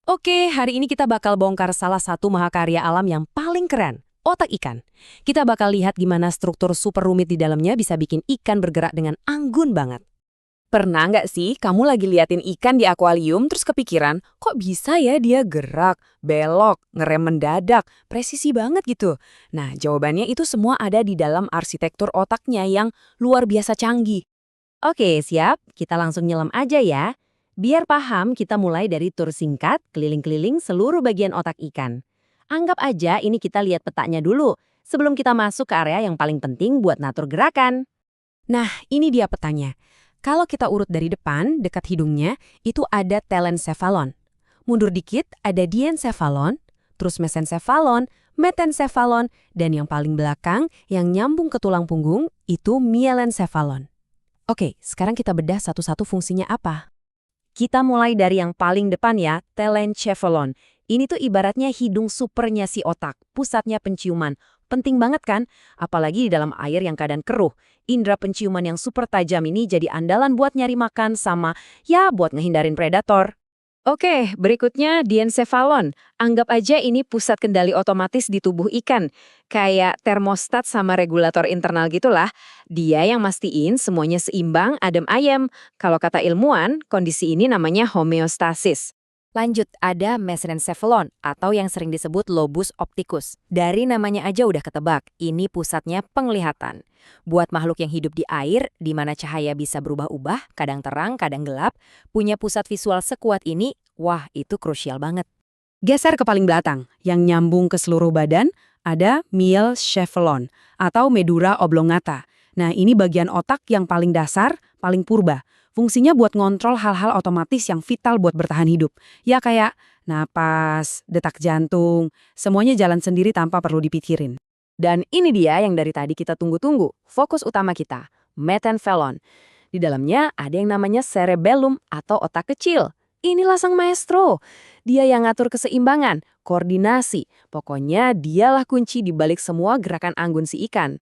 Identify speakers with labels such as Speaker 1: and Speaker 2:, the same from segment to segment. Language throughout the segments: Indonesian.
Speaker 1: Oke, hari ini kita bakal bongkar salah satu mahakarya alam yang paling keren, otak ikan. Kita bakal lihat gimana struktur super rumit di dalamnya bisa bikin ikan bergerak dengan anggun banget. Pernah nggak sih kamu lagi liatin ikan di akuarium terus kepikiran, kok bisa ya dia gerak, belok, ngerem mendadak, presisi banget gitu? Nah, jawabannya itu semua ada di dalam arsitektur otaknya yang luar biasa canggih. Oke, siap. Kita langsung nyelam aja ya. Biar paham, kita mulai dari tur singkat keliling-keliling seluruh bagian otak ikan. Anggap aja ini kita lihat petanya dulu, sebelum kita masuk ke area yang paling penting buat ngatur gerakan. Nah, ini dia petanya. Kalau kita urut dari depan, dekat hidungnya, itu ada telencephalon. Mundur dikit, ada diencephalon, terus mesencephalon, metencephalon, dan yang paling belakang, yang nyambung ke tulang punggung, itu mielencephalon. Oke, sekarang kita bedah satu-satu fungsinya apa. Kita mulai dari yang paling depan ya, telencephalon. Ini tuh ibaratnya hidung supernya si otak, pusatnya penciuman. Penting banget kan? Apalagi di dalam air yang keadaan keruh. Indera penciuman yang super tajam ini jadi andalan buat nyari makan sama, ya buat ngehindarin predator. Oke, berikutnya diencephalon. Anggap aja ini pusat kendali otomatis di tubuh ikan. Kayak termostat sama regulator internal gitulah. Dia yang mastiin semuanya seimbang, adem ayem. Kalau kata ilmuwan, kondisi ini namanya homeostasis. Lanjut, ada mesencephalon atau yang sering disebut lobus opticus. Dari namanya aja udah ketebak, ini pusatnya penglihatan. Buat makhluk yang hidup di air, di mana cahaya bisa berubah-ubah, kadang terang, kadang gelap, punya pusat visual sekuat ini, wah itu krusial banget. Geser ke paling belakang, yang nyambung ke seluruh badan, ada mielencephalon atau medulla oblongata. Nah ini bagian otak yang paling dasar, paling purba. Fungsinya buat ngontrol hal-hal otomatis yang vital buat bertahan hidup. Ya kayak napas, detak jantung, semuanya jalan sendiri tanpa perlu dipikirin. Dan ini dia yang dari tadi kita tunggu-tunggu, fokus utama kita, metencephalon. Di dalamnya ada yang namanya cerebellum atau otak kecil. Inilah sang maestro. Dia yang ngatur keseimbangan, koordinasi. Pokoknya dialah kunci di balik semua gerakan anggun si ikan.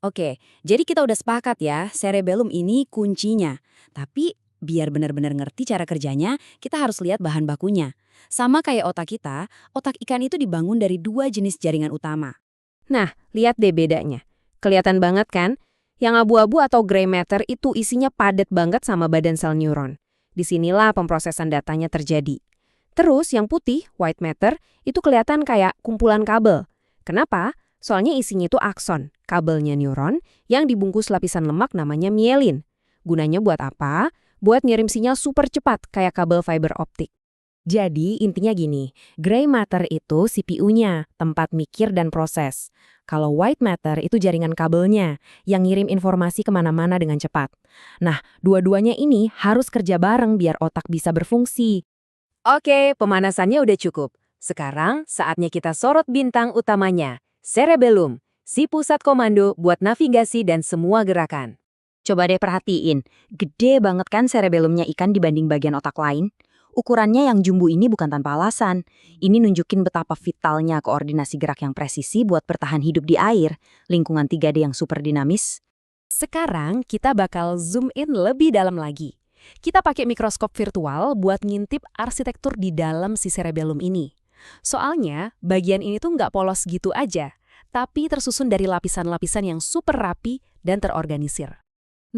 Speaker 1: Oke, jadi kita udah sepakat ya, cerebellum ini kuncinya. Tapi biar benar-benar ngerti cara kerjanya, kita harus lihat bahan bakunya. Sama kayak otak kita, otak ikan itu dibangun dari dua jenis jaringan utama. Nah, lihat deh bedanya. Kelihatan banget kan? Yang abu-abu atau gray matter itu isinya padat banget sama badan sel neuron. Disinilah pemrosesan datanya terjadi. Terus yang putih, white matter, itu kelihatan kayak kumpulan kabel. Kenapa? Soalnya isinya itu akson, kabelnya neuron, yang dibungkus lapisan lemak namanya mielin. Gunanya buat apa? Buat ngirim sinyal super cepat kayak kabel fiber optik. Jadi intinya gini, gray matter itu CPU-nya, tempat mikir dan proses. Kalau white matter itu jaringan kabelnya, yang ngirim informasi kemana-mana dengan cepat. Nah, dua-duanya ini harus kerja bareng biar otak bisa berfungsi. Oke, pemanasannya udah cukup. Sekarang saatnya kita sorot bintang utamanya, cerebellum, si pusat komando buat navigasi dan semua gerakan. Coba deh perhatiin, gede banget kan cerebellumnya ikan dibanding bagian otak lain? Ukurannya yang jumbo ini bukan tanpa alasan. Ini nunjukin betapa vitalnya koordinasi gerak yang presisi buat bertahan hidup di air, lingkungan 3D yang super dinamis. Sekarang kita bakal zoom in lebih dalam lagi. Kita pakai mikroskop virtual buat ngintip arsitektur di dalam si cerebellum ini. Soalnya, bagian ini tuh nggak polos gitu aja, tapi tersusun dari lapisan-lapisan yang super rapi dan terorganisir.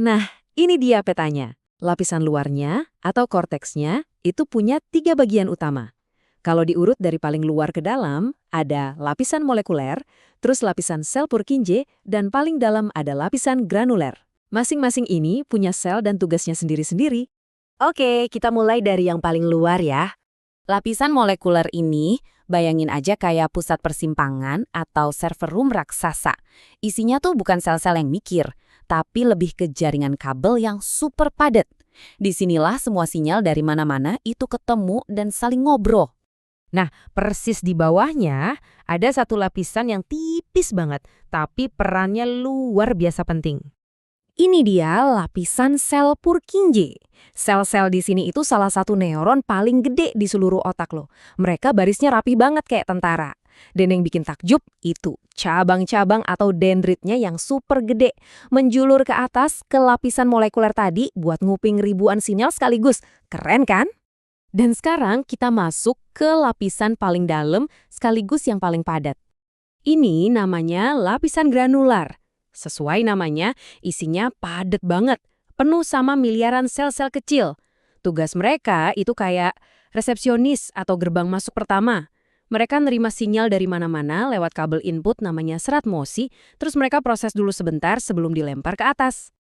Speaker 1: Nah, ini dia petanya. Lapisan luarnya atau korteksnya itu punya 3 bagian utama. Kalau diurut dari paling luar ke dalam, ada lapisan molekuler, terus lapisan sel Purkinje, dan paling dalam ada lapisan granuler. Masing-masing ini punya sel dan tugasnya sendiri-sendiri. Oke, kita mulai dari yang paling luar ya. Lapisan molekuler ini, bayangin aja kayak pusat persimpangan atau server room raksasa. Isinya tuh bukan sel-sel yang mikir, tapi lebih ke jaringan kabel yang super padat. Disinilah semua sinyal dari mana-mana itu ketemu dan saling ngobrol. Nah, persis di bawahnya ada satu lapisan yang tipis banget, tapi perannya luar biasa penting. Ini dia lapisan sel Purkinje. Sel-sel di sini itu salah satu neuron paling gede di seluruh otak lo. Mereka barisnya rapi banget kayak tentara. Dan yang bikin takjub itu cabang-cabang atau dendritnya yang super gede. Menjulur ke atas ke lapisan molekuler tadi buat nguping ribuan sinyal sekaligus. Keren kan? Dan sekarang kita masuk ke lapisan paling dalam sekaligus yang paling padat. Ini namanya lapisan granular. Sesuai namanya, isinya padat banget, penuh sama miliaran sel-sel kecil. Tugas mereka itu kayak resepsionis atau gerbang masuk pertama. Mereka nerima sinyal dari mana-mana lewat kabel input namanya serat mosi, terus mereka proses dulu sebentar sebelum dilempar ke atas.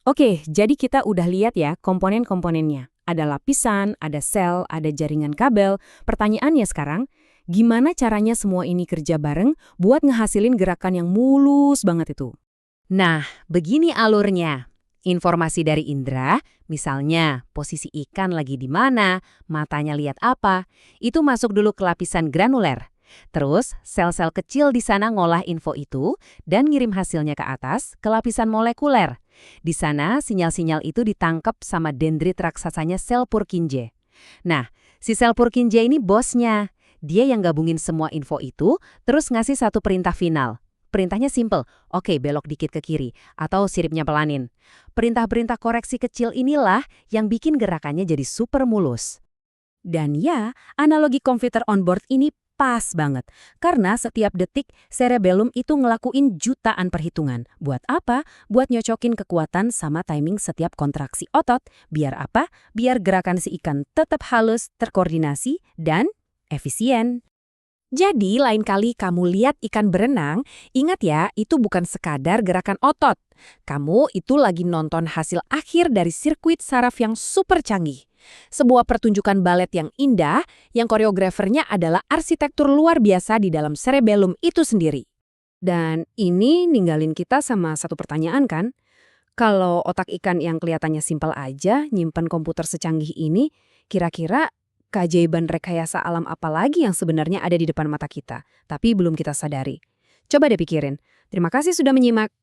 Speaker 1: Oke, jadi kita udah lihat ya komponen-komponennya. Ada lapisan, ada sel, ada jaringan kabel. Pertanyaannya sekarang, gimana caranya semua ini kerja bareng buat ngehasilin gerakan yang mulus banget itu? Nah, begini alurnya. Informasi dari indera, misalnya posisi ikan lagi di mana, matanya lihat apa, itu masuk dulu ke lapisan granuler. Terus, sel-sel kecil di sana ngolah info itu dan ngirim hasilnya ke atas ke lapisan molekuler. Di sana, sinyal-sinyal itu ditangkap sama dendrit raksasanya sel Purkinje. Nah, si sel Purkinje ini bosnya. Dia yang gabungin semua info itu, terus ngasih satu perintah final. Perintahnya simple, oke belok dikit ke kiri, atau siripnya pelanin. Perintah-perintah koreksi kecil inilah yang bikin gerakannya jadi super mulus. Dan ya, analogi komputer onboard ini pas banget. Karena setiap detik, cerebellum itu ngelakuin jutaan perhitungan. Buat apa? Buat nyocokin kekuatan sama timing setiap kontraksi otot. Biar apa? Biar gerakan si ikan tetap halus, terkoordinasi, dan efisien. Jadi, lain kali kamu lihat ikan berenang, ingat ya, itu bukan sekadar gerakan otot. Kamu itu lagi nonton hasil akhir dari sirkuit saraf yang super canggih. Sebuah pertunjukan balet yang indah, yang koreografernya adalah arsitektur luar biasa di dalam cerebellum itu sendiri. Dan ini ninggalin kita sama satu pertanyaan kan? Kalau otak ikan yang kelihatannya simpel aja, nyimpen komputer secanggih ini, kira-kira keajaiban rekayasa alam apa lagi yang sebenarnya ada di depan mata kita, tapi belum kita sadari. Coba deh pikirin. Terima kasih sudah menyimak.